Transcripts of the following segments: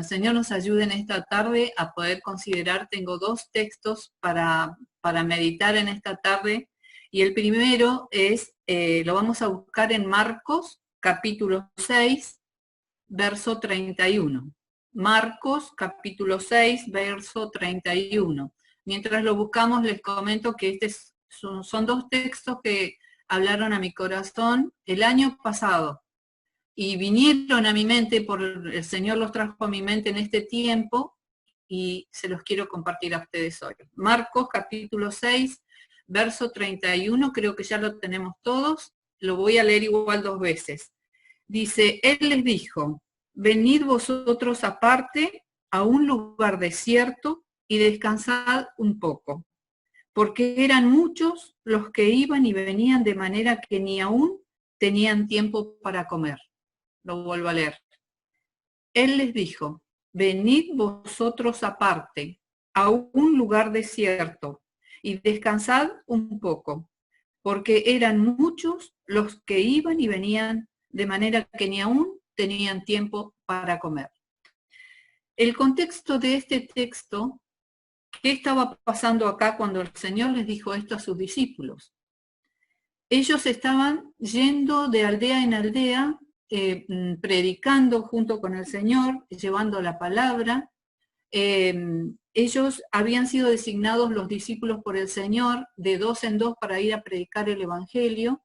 el Señor nos ayude en esta tarde a poder considerar. Tengo dos textos para meditar en esta tarde, y el primero es, lo vamos a buscar en Marcos, capítulo 6, verso 31. Marcos, capítulo 6, verso 31. Mientras lo buscamos, les comento que son dos textos que hablaron a mi corazón el año pasado, y vinieron a mi mente, por el Señor los trajo a mi mente en este tiempo, y se los quiero compartir a ustedes hoy. Marcos capítulo 6, verso 31, creo que ya lo tenemos todos, lo voy a leer igual dos veces. Dice, Él les dijo, venid vosotros aparte a un lugar desierto y descansad un poco, porque eran muchos los que iban y venían de manera que ni aún tenían tiempo para comer. Lo vuelvo a leer. Él les dijo, venid vosotros aparte a un lugar desierto y descansad un poco, porque eran muchos los que iban y venían de manera que ni aún tenían tiempo para comer. El contexto de este texto, ¿qué estaba pasando acá cuando el Señor les dijo esto a sus discípulos? Ellos estaban yendo de aldea en aldea, predicando junto con el Señor, llevando la palabra. Ellos habían sido designados los discípulos por el Señor de dos en dos para ir a predicar el Evangelio.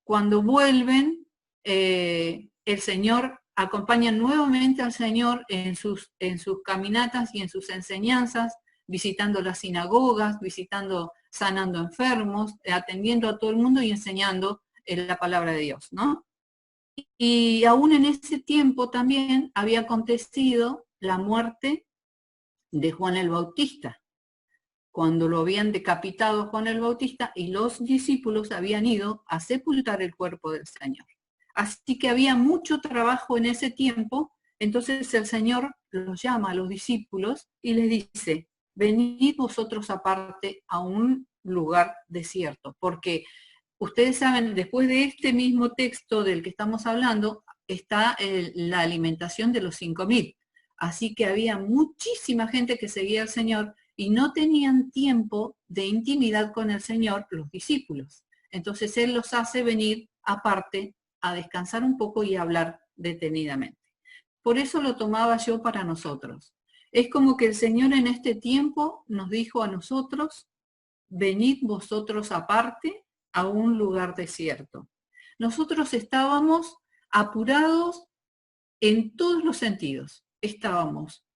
Cuando vuelven, el Señor acompaña nuevamente al Señor en sus caminatas y en sus enseñanzas, visitando las sinagogas, sanando enfermos, atendiendo a todo el mundo y enseñando la palabra de Dios, ¿no? Y aún en ese tiempo también había acontecido la muerte de Juan el Bautista, cuando lo habían decapitado Juan el Bautista, y los discípulos habían ido a sepultar el cuerpo del Señor. Así que había mucho trabajo en ese tiempo. Entonces el Señor los llama a los discípulos y les dice, venid vosotros aparte a un lugar desierto, porque ustedes saben, después de este mismo texto del que estamos hablando, está la alimentación de los 5.000. Así que había muchísima gente que seguía al Señor y no tenían tiempo de intimidad con el Señor los discípulos. Entonces Él los hace venir aparte a descansar un poco y a hablar detenidamente. Por eso lo tomaba yo para nosotros. Es como que el Señor en este tiempo nos dijo a nosotros, venid vosotros aparte a un lugar desierto. Nosotros estábamos apurados en todos los sentidos. Estábamos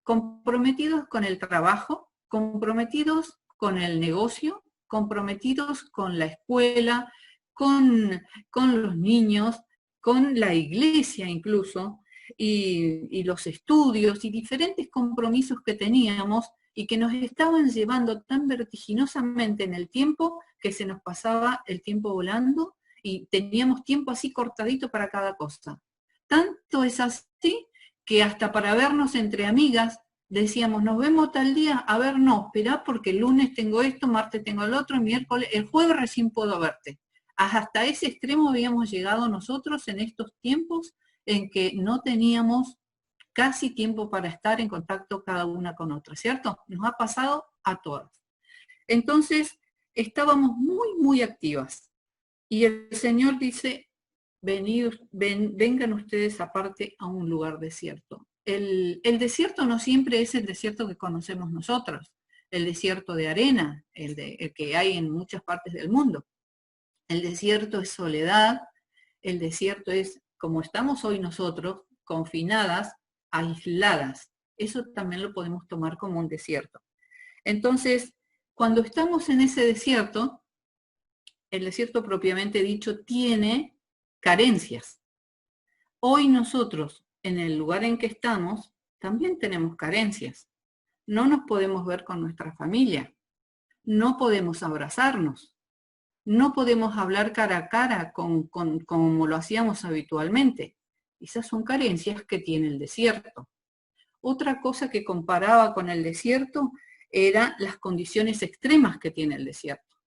comprometidos con el trabajo, comprometidos con el negocio, comprometidos con la escuela, con los niños, con la iglesia incluso, y los estudios y diferentes compromisos que teníamos y que nos estaban llevando tan vertiginosamente en el tiempo que se nos pasaba el tiempo volando y teníamos tiempo así cortadito para cada cosa. Tanto es así que hasta para vernos entre amigas decíamos, nos vemos tal día, a ver, no, esperá porque el lunes tengo esto, martes tengo el otro, miércoles, el jueves recién puedo verte. Hasta ese extremo habíamos llegado nosotros en estos tiempos en que no teníamos casi tiempo para estar en contacto cada una con otra, ¿cierto? Nos ha pasado a todas. Entonces, estábamos muy, muy activas. Y el Señor dice, vengan ustedes aparte a un lugar desierto. El desierto no siempre es el desierto que conocemos nosotros, el desierto de arena, el que hay en muchas partes del mundo. El desierto es soledad, el desierto es como estamos hoy nosotros, confinadas, aisladas. Eso también lo podemos tomar como un desierto. Entonces, cuando estamos en ese desierto, el desierto propiamente dicho tiene carencias. Hoy nosotros, en el lugar en que estamos, también tenemos carencias. No nos podemos ver con nuestra familia, no podemos abrazarnos, no podemos hablar cara a cara como lo hacíamos habitualmente. Esas son carencias que tiene el desierto. Otra cosa que comparaba con el desierto eran las condiciones extremas que tiene el desierto.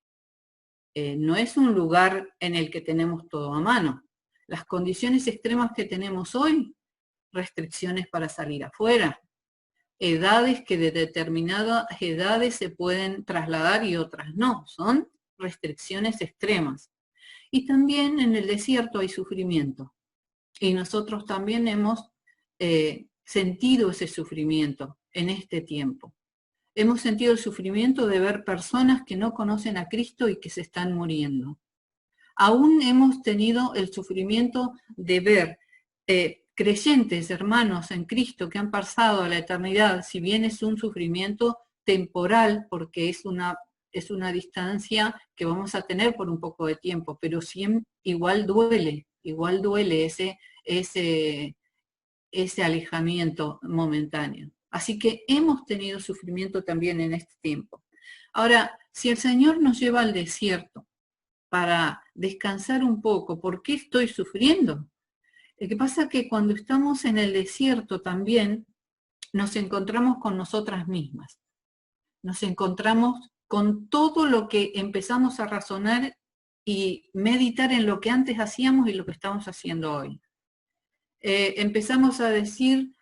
No es un lugar en el que tenemos todo a mano. Las condiciones extremas que tenemos hoy restricciones para salir afuera, edades que de determinadas edades se pueden trasladar y otras no, son restricciones extremas. Y también en el desierto hay sufrimiento, y nosotros también hemos sentido ese sufrimiento en este tiempo. Hemos sentido el sufrimiento de ver personas que no conocen a Cristo y que se están muriendo. Aún hemos tenido el sufrimiento de ver creyentes, hermanos en Cristo que han pasado a la eternidad, si bien es un sufrimiento temporal, porque es una distancia que vamos a tener por un poco de tiempo, pero siempre, igual duele ese alejamiento momentáneo. Así que hemos tenido sufrimiento también en este tiempo. Ahora, si el Señor nos lleva al desierto para descansar un poco, ¿por qué estoy sufriendo? Lo que pasa es que cuando estamos en el desierto también nos encontramos con nosotras mismas. Nos encontramos con todo lo que empezamos a razonar y meditar en lo que antes hacíamos y lo que estamos haciendo hoy. Empezamos a decir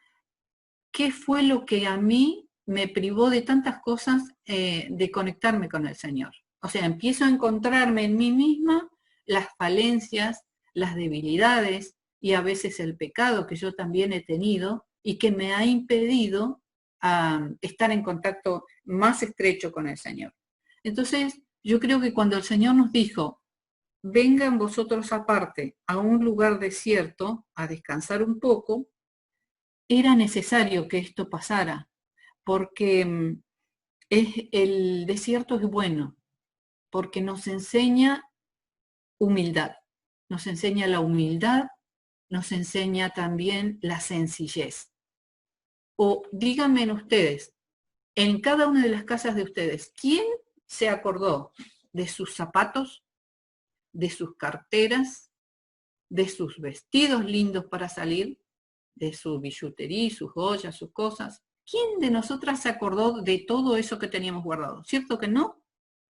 qué fue lo que a mí me privó de tantas cosas de conectarme con el Señor. O sea, empiezo a encontrarme en mí misma las falencias, las debilidades y a veces el pecado que yo también he tenido y que me ha impedido estar en contacto más estrecho con el Señor. Entonces, yo creo que cuando el Señor nos dijo, vengan vosotros aparte a un lugar desierto a descansar un poco, era necesario que esto pasara, porque el desierto es bueno, porque nos enseña humildad, nos enseña la humildad, nos enseña también la sencillez. O díganme ustedes, en cada una de las casas de ustedes, ¿quién se acordó de sus zapatos, de sus carteras, de sus vestidos lindos para salir, de su billutería, sus joyas, sus cosas? ¿Quién de nosotras se acordó de todo eso que teníamos guardado? ¿Cierto que no?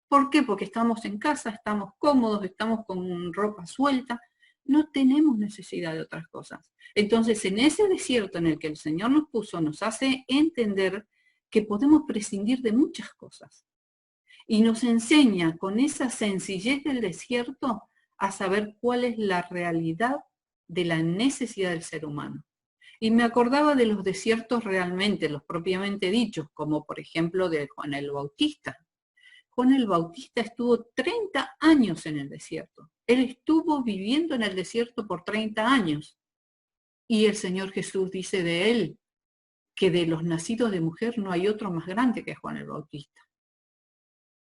¿Por qué? Porque estamos en casa, estamos cómodos, estamos con ropa suelta, no tenemos necesidad de otras cosas. Entonces, en ese desierto en el que el Señor nos puso, nos hace entender que podemos prescindir de muchas cosas. Y nos enseña con esa sencillez del desierto a saber cuál es la realidad de la necesidad del ser humano. Y me acordaba de los desiertos realmente, los propiamente dichos, como por ejemplo de Juan el Bautista. Juan el Bautista estuvo 30 años en el desierto. Él estuvo viviendo en el desierto por 30 años. Y el Señor Jesús dice de él que de los nacidos de mujer no hay otro más grande que Juan el Bautista.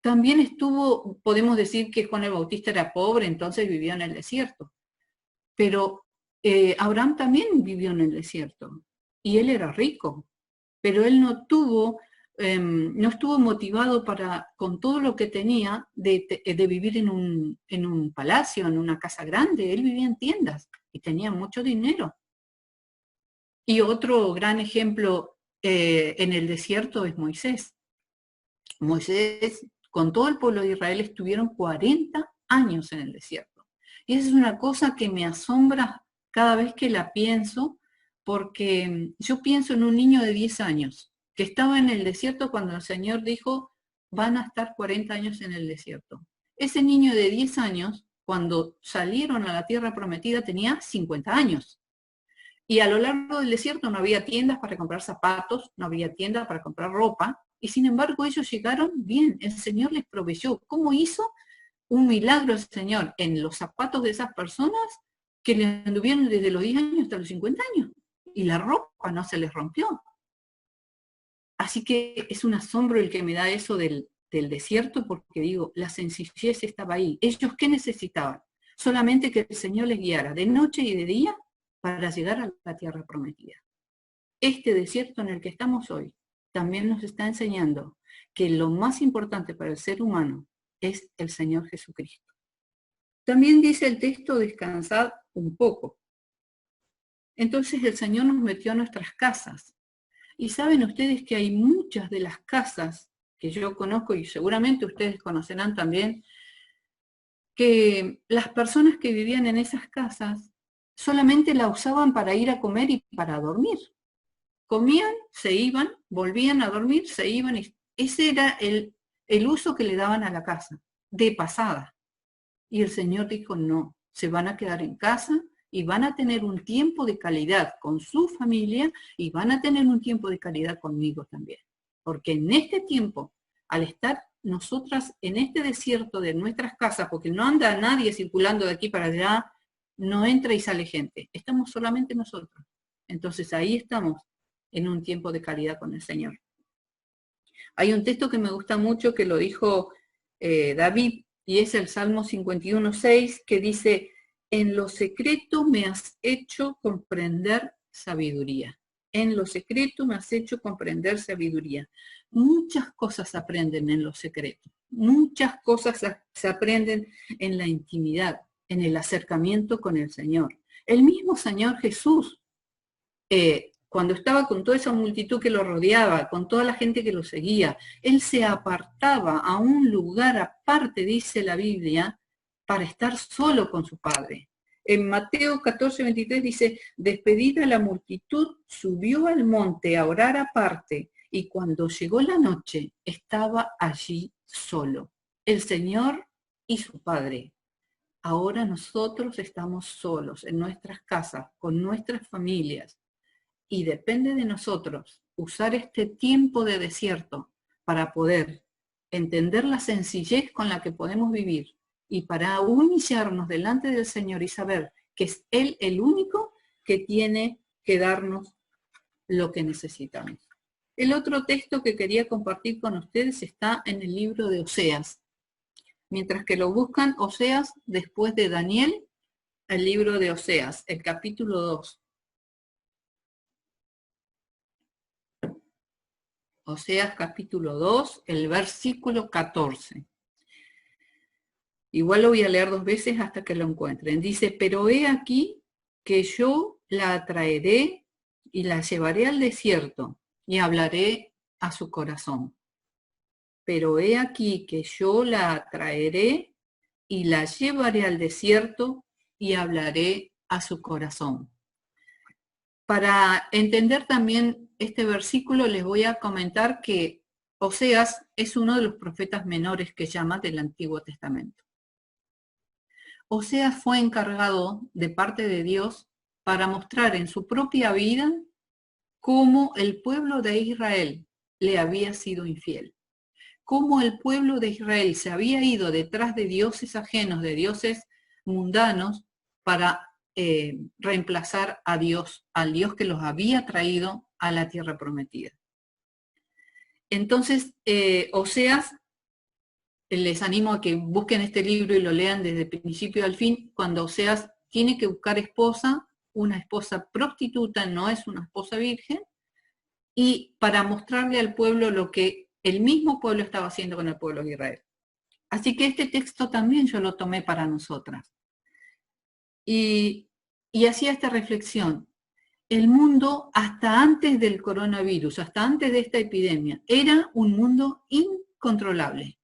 También estuvo, podemos decir que Juan el Bautista era pobre, entonces vivió en el desierto. Pero Abraham también vivió en el desierto. Y él era rico. Pero él no estuvo motivado con todo lo que tenía de vivir en un palacio, en una casa grande. Él vivía en tiendas y tenía mucho dinero. Y otro gran ejemplo en el desierto es Moisés. Moisés, con todo el pueblo de Israel, estuvieron 40 años en el desierto. Y esa es una cosa que me asombra cada vez que la pienso, porque yo pienso en un niño de 10 años que estaba en el desierto cuando el Señor dijo, van a estar 40 años en el desierto. Ese niño de 10 años, cuando salieron a la tierra prometida, tenía 50 años. Y a lo largo del desierto no había tiendas para comprar zapatos, no había tiendas para comprar ropa, y sin embargo ellos llegaron bien, el Señor les proveyó. ¿Cómo hizo? Un milagro el Señor en los zapatos de esas personas que le anduvieron desde los 10 años hasta los 50 años, y la ropa no se les rompió. Así que es un asombro el que me da eso del desierto, porque digo, la sencillez estaba ahí. ¿Ellos qué necesitaban? Solamente que el Señor les guiara de noche y de día para llegar a la tierra prometida. Este desierto en el que estamos hoy también nos está enseñando que lo más importante para el ser humano es el Señor Jesucristo. También dice el texto, descansad un poco. Entonces el Señor nos metió a nuestras casas. Y saben ustedes que hay muchas de las casas que yo conozco, y seguramente ustedes conocerán también, que las personas que vivían en esas casas solamente la usaban para ir a comer y para dormir. Comían, se iban, volvían a dormir, se iban. Y ese era el uso que le daban a la casa, de pasada. Y el Señor dijo, no, se van a quedar en casa y van a tener un tiempo de calidad con su familia y van a tener un tiempo de calidad conmigo también. Porque en este tiempo, al estar nosotras en este desierto de nuestras casas, porque no anda nadie circulando de aquí para allá, no entra y sale gente, estamos solamente nosotros. Entonces ahí estamos en un tiempo de calidad con el Señor. Hay un texto que me gusta mucho que lo dijo David, y es el Salmo 51:6, que dice, en lo secreto me has hecho comprender sabiduría. En lo secreto me has hecho comprender sabiduría. Muchas cosas aprenden en lo secreto. Muchas cosas se aprenden en la intimidad, en el acercamiento con el Señor. El mismo Señor Jesús, cuando estaba con toda esa multitud que lo rodeaba, con toda la gente que lo seguía, él se apartaba a un lugar aparte, dice la Biblia, para estar solo con su Padre. En Mateo 14:23 dice, despedida la multitud, subió al monte a orar aparte, y cuando llegó la noche, estaba allí solo. El Señor y su Padre. Ahora nosotros estamos solos en nuestras casas, con nuestras familias, y depende de nosotros usar este tiempo de desierto para poder entender la sencillez con la que podemos vivir y para humillarnos delante del Señor y saber que es Él el único que tiene que darnos lo que necesitamos. El otro texto que quería compartir con ustedes está en el libro de Oseas. Mientras que lo buscan, Oseas, después de Daniel, el libro de Oseas, el capítulo 2. Oseas capítulo 2, el versículo 14. Igual lo voy a leer 2 veces hasta que lo encuentren. Dice, pero he aquí que yo la atraeré y la llevaré al desierto y hablaré a su corazón. Pero he aquí que yo la atraeré y la llevaré al desierto y hablaré a su corazón. Para entender también este versículo les voy a comentar que Oseas es uno de los profetas menores que llama del Antiguo Testamento. Oseas fue encargado de parte de Dios para mostrar en su propia vida cómo el pueblo de Israel le había sido infiel, cómo el pueblo de Israel se había ido detrás de dioses ajenos, de dioses mundanos, para reemplazar a Dios, al Dios que los había traído a la tierra prometida. Entonces, Oseas, les animo a que busquen este libro y lo lean desde el principio al fin. Cuando Oseas tiene que buscar esposa, una esposa prostituta, no es una esposa virgen, y para mostrarle al pueblo lo que el mismo pueblo estaba haciendo con el pueblo de Israel. Así que este texto también yo lo tomé para nosotras. Y hacía esta reflexión. El mundo, hasta antes del coronavirus, hasta antes de esta epidemia, era un mundo incontrolable.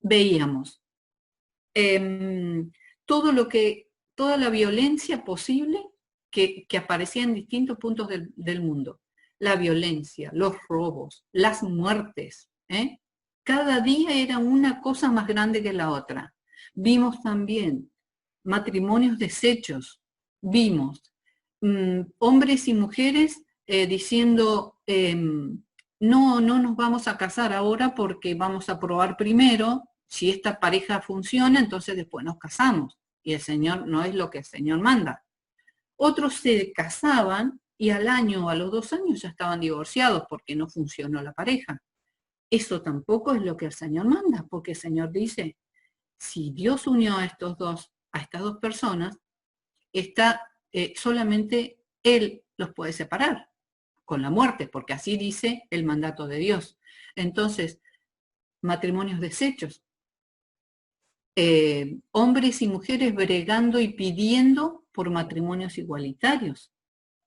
Veíamos toda la violencia posible que aparecía en distintos puntos del mundo. La violencia, los robos, las muertes. Cada día era una cosa más grande que la otra. Vimos también matrimonios deshechos, vimos hombres y mujeres diciendo, no nos vamos a casar ahora porque vamos a probar primero, si esta pareja funciona, entonces después nos casamos. Y el Señor no es lo que el Señor manda. Otros se casaban y al año o a los 2 años ya estaban divorciados porque no funcionó la pareja. Eso tampoco es lo que el Señor manda, porque el Señor dice, si Dios unió a estas dos personas, solamente Él los puede separar con la muerte, porque así dice el mandato de Dios. Entonces, matrimonios deshechos, hombres y mujeres bregando y pidiendo por matrimonios igualitarios,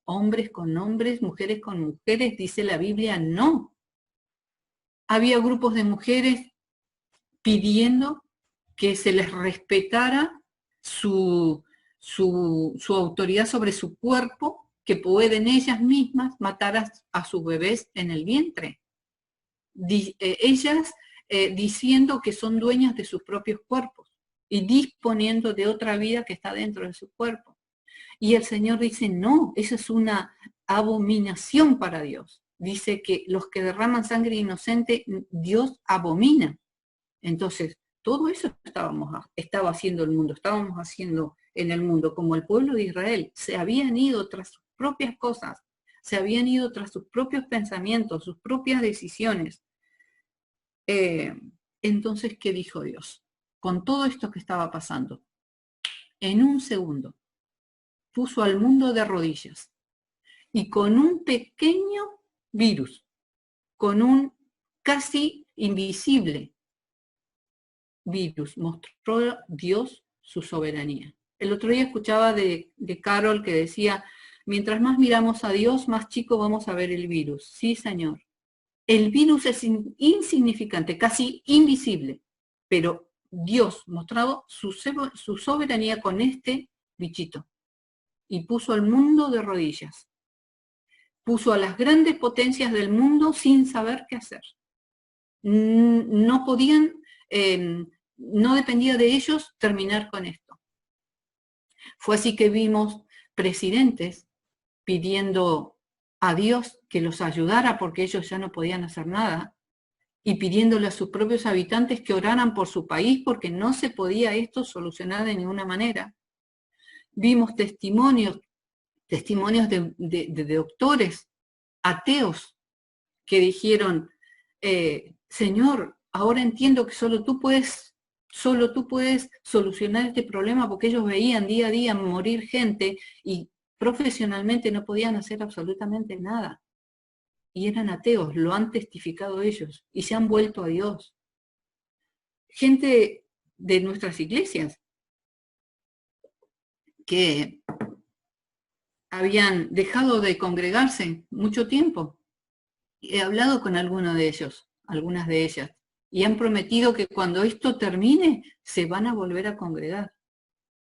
hombres con hombres, mujeres con mujeres, dice la Biblia, no. Había grupos de mujeres pidiendo que se les respetara su su autoridad sobre su cuerpo, que pueden ellas mismas matar a sus bebés en el vientre. Ellas diciendo que son dueñas de sus propios cuerpos y disponiendo de otra vida que está dentro de su cuerpo. Y el Señor dice, no, eso es una abominación para Dios. Dice que los que derraman sangre inocente, Dios abomina. Entonces, todo eso estaba haciendo el mundo, estábamos haciendo en el mundo, como el pueblo de Israel. Se habían ido tras sus propias cosas, se habían ido tras sus propios pensamientos, sus propias decisiones. Entonces, ¿qué dijo Dios? Con todo esto que estaba pasando, en un segundo, puso al mundo de rodillas y con un pequeño virus, con un casi invisible virus, mostró Dios su soberanía. El otro día escuchaba de Carol que decía, mientras más miramos a Dios, más chico vamos a ver el virus. Sí, Señor. El virus es insignificante, casi invisible, pero Dios mostraba su soberanía con este bichito y puso al mundo de rodillas. Puso a las grandes potencias del mundo sin saber qué hacer. No podían, no dependía de ellos terminar con esto. Fue así que vimos presidentes pidiendo a Dios que los ayudara porque ellos ya no podían hacer nada y pidiéndole a sus propios habitantes que oraran por su país porque no se podía esto solucionar de ninguna manera. Vimos testimonios de doctores ateos que dijeron, Señor, ahora entiendo que solo tú puedes solucionar este problema, porque ellos veían día a día morir gente y profesionalmente no podían hacer absolutamente nada. Y eran ateos, lo han testificado ellos y se han vuelto a Dios. Gente de nuestras iglesias que habían dejado de congregarse mucho tiempo. He hablado con algunas de ellas, y han prometido que cuando esto termine, se van a volver a congregar.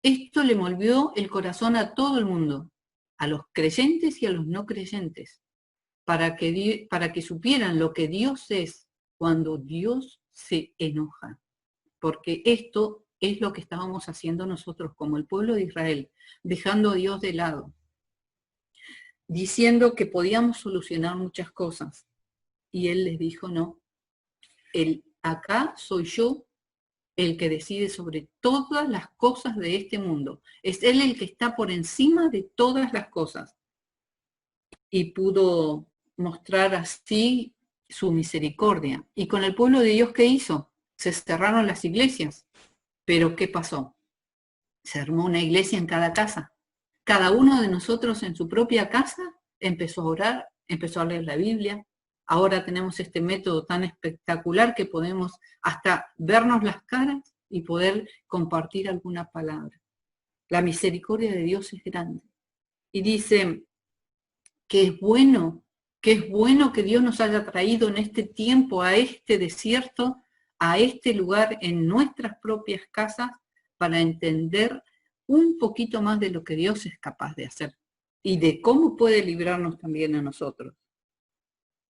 Esto le movió el corazón a todo el mundo, a los creyentes y a los no creyentes, para que supieran lo que Dios es cuando Dios se enoja. Porque esto es lo que estábamos haciendo nosotros como el pueblo de Israel, dejando a Dios de lado, diciendo que podíamos solucionar muchas cosas. Y Él les dijo, no, acá soy yo el que decide sobre todas las cosas de este mundo. Es Él el que está por encima de todas las cosas. Y pudo mostrar así su misericordia. Y con el pueblo de Dios, ¿qué hizo? Se cerraron las iglesias. Pero ¿qué pasó? Se armó una iglesia en cada casa. Cada uno de nosotros en su propia casa empezó a orar, empezó a leer la Biblia. Ahora tenemos este método tan espectacular que podemos hasta vernos las caras y poder compartir alguna palabra. La misericordia de Dios es grande. Y dice que es bueno que Dios nos haya traído en este tiempo a este desierto, a este lugar en nuestras propias casas, para entender un poquito más de lo que Dios es capaz de hacer y de cómo puede librarnos también a nosotros.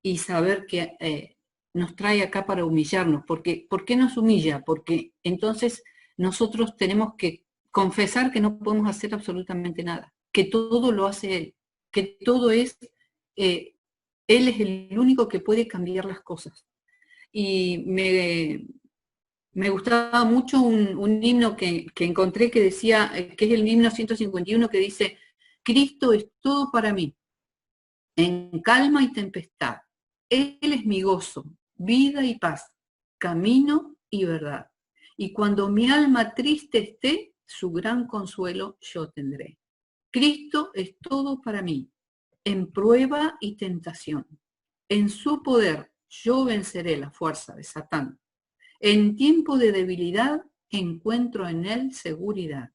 Y saber que nos trae acá para humillarnos. Porque, ¿por qué nos humilla? Porque entonces nosotros tenemos que confesar que no podemos hacer absolutamente nada, que todo lo hace Él, que todo es, Él es el único que puede cambiar las cosas. Y me gustaba mucho un himno que encontré que decía, que es el himno 151, que dice, Cristo es todo para mí, en calma y tempestad. Él es mi gozo, vida y paz, camino y verdad. Y cuando mi alma triste esté, su gran consuelo yo tendré. Cristo es todo para mí, en prueba y tentación. En su poder yo venceré la fuerza de Satán. En tiempo de debilidad encuentro en él seguridad.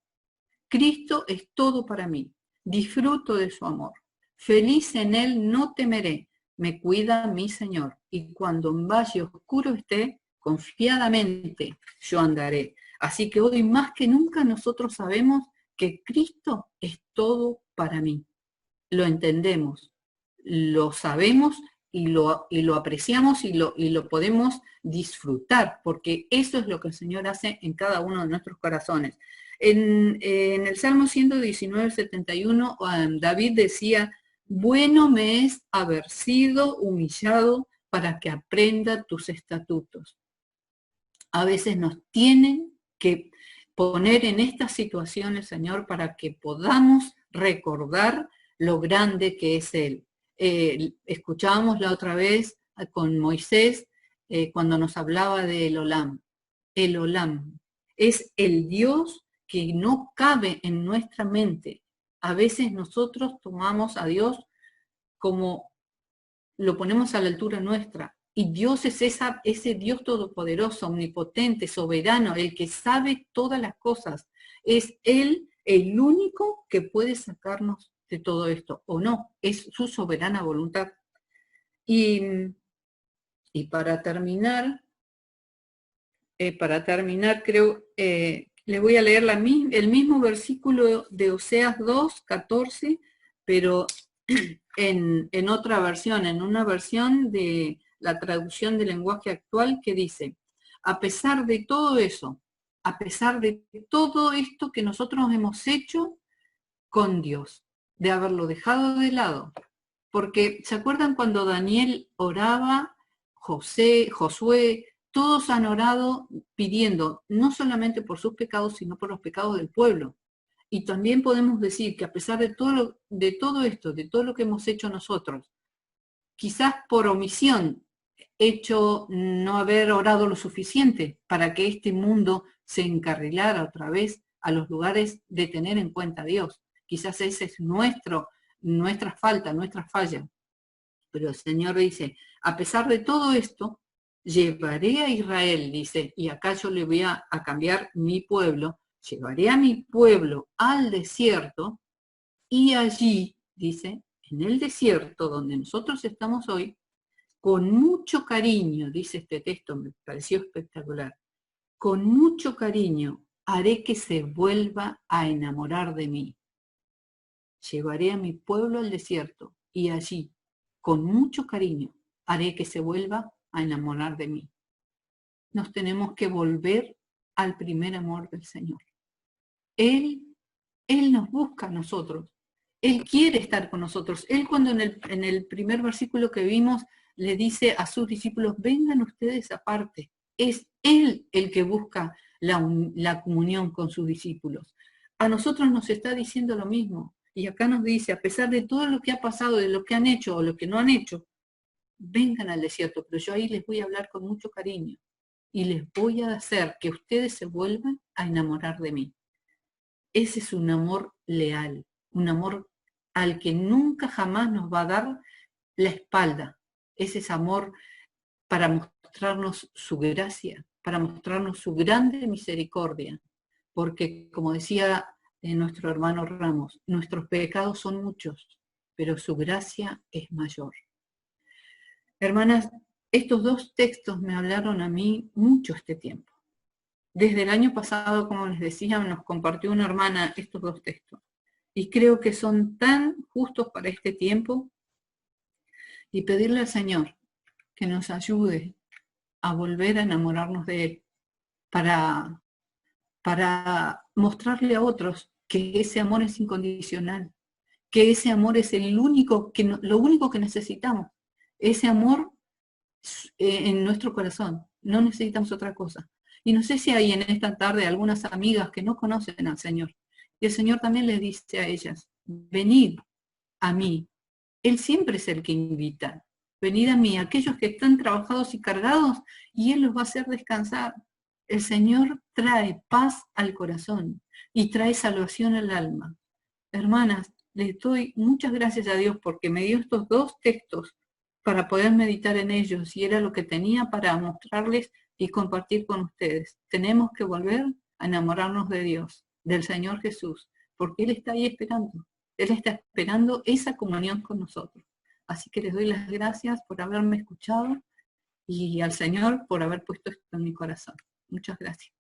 Cristo es todo para mí, disfruto de su amor. Feliz en él no temeré, me cuida mi Señor. Y cuando en valle oscuro esté, confiadamente yo andaré. Así que hoy más que nunca nosotros sabemos que Cristo es todo para mí. Lo entendemos, lo sabemos y lo apreciamos y lo podemos disfrutar, porque eso es lo que el Señor hace en cada uno de nuestros corazones. En el Salmo 119, 71, David decía, bueno me es haber sido humillado para que aprenda tus estatutos. A veces nos tienen que poner en estas situaciones, Señor, para que podamos recordar lo grande que es Él. Escuchábamos la otra vez con Moisés cuando nos hablaba del Olam. El Olam es el Dios que no cabe en nuestra mente. A veces nosotros tomamos a Dios como lo ponemos a la altura nuestra. Y Dios es ese Dios todopoderoso, omnipotente, soberano, el que sabe todas las cosas. Es Él el único que puede sacarnos de todo esto, o no, es su soberana voluntad. Y para terminar, creo, le voy a leer el mismo versículo de Oseas 2, 14, pero en otra versión, en una versión de la traducción del lenguaje actual que dice, a pesar de todo eso, a pesar de todo esto que nosotros hemos hecho con Dios, de haberlo dejado de lado, porque ¿se acuerdan cuando Daniel oraba, Josué, todos han orado pidiendo no solamente por sus pecados, sino por los pecados del pueblo? Y también podemos decir que a pesar de todo esto, de todo lo que hemos hecho nosotros, quizás por omisión, hecho no haber orado lo suficiente para que este mundo se encarrilara otra vez a los lugares de tener en cuenta a Dios. Quizás ese es nuestra falta, nuestra falla. Pero el Señor dice, a pesar de todo esto, llevaré a Israel, dice, y acá yo le voy a cambiar mi pueblo, llevaré a mi pueblo al desierto y allí, dice, en el desierto donde nosotros estamos hoy, con mucho cariño, dice este texto, me pareció espectacular, con mucho cariño haré que se vuelva a enamorar de mí. Llevaré a mi pueblo al desierto y allí, con mucho cariño, haré que se vuelva a enamorar de mí. Nos tenemos que volver al primer amor del Señor. Él nos busca a nosotros. Él quiere estar con nosotros. Él cuando en el primer versículo que vimos le dice a sus discípulos, vengan ustedes aparte. Es Él el que busca la comunión con sus discípulos. A nosotros nos está diciendo lo mismo. Y acá nos dice, a pesar de todo lo que ha pasado, de lo que han hecho o lo que no han hecho, vengan al desierto, pero yo ahí les voy a hablar con mucho cariño y les voy a hacer que ustedes se vuelvan a enamorar de mí. Ese es un amor leal, un amor al que nunca jamás nos va a dar la espalda. Ese es amor para mostrarnos su gracia, para mostrarnos su grande misericordia. Porque, como decía nuestro hermano Ramos, nuestros pecados son muchos, pero su gracia es mayor. Hermanas, estos dos textos me hablaron a mí mucho este tiempo. Desde el año pasado, como les decía, nos compartió una hermana estos dos textos. Y creo que son tan justos para este tiempo. Y pedirle al Señor que nos ayude a volver a enamorarnos de Él. Para mostrarle a otros que ese amor es incondicional. Que ese amor es lo único que necesitamos. Ese amor en nuestro corazón. No necesitamos otra cosa. Y no sé si hay en esta tarde algunas amigas que no conocen al Señor. Y el Señor también les dice a ellas, venid a mí. Él siempre es el que invita. Venid a mí, aquellos que están trabajados y cargados, y Él los va a hacer descansar. El Señor trae paz al corazón y trae salvación al alma. Hermanas, les doy muchas gracias a Dios porque me dio estos dos textos para poder meditar en ellos y era lo que tenía para mostrarles y compartir con ustedes. Tenemos que volver a enamorarnos de Dios, del Señor Jesús, porque Él está ahí esperando. Él está esperando esa comunión con nosotros. Así que les doy las gracias por haberme escuchado y al Señor por haber puesto esto en mi corazón. Muchas gracias.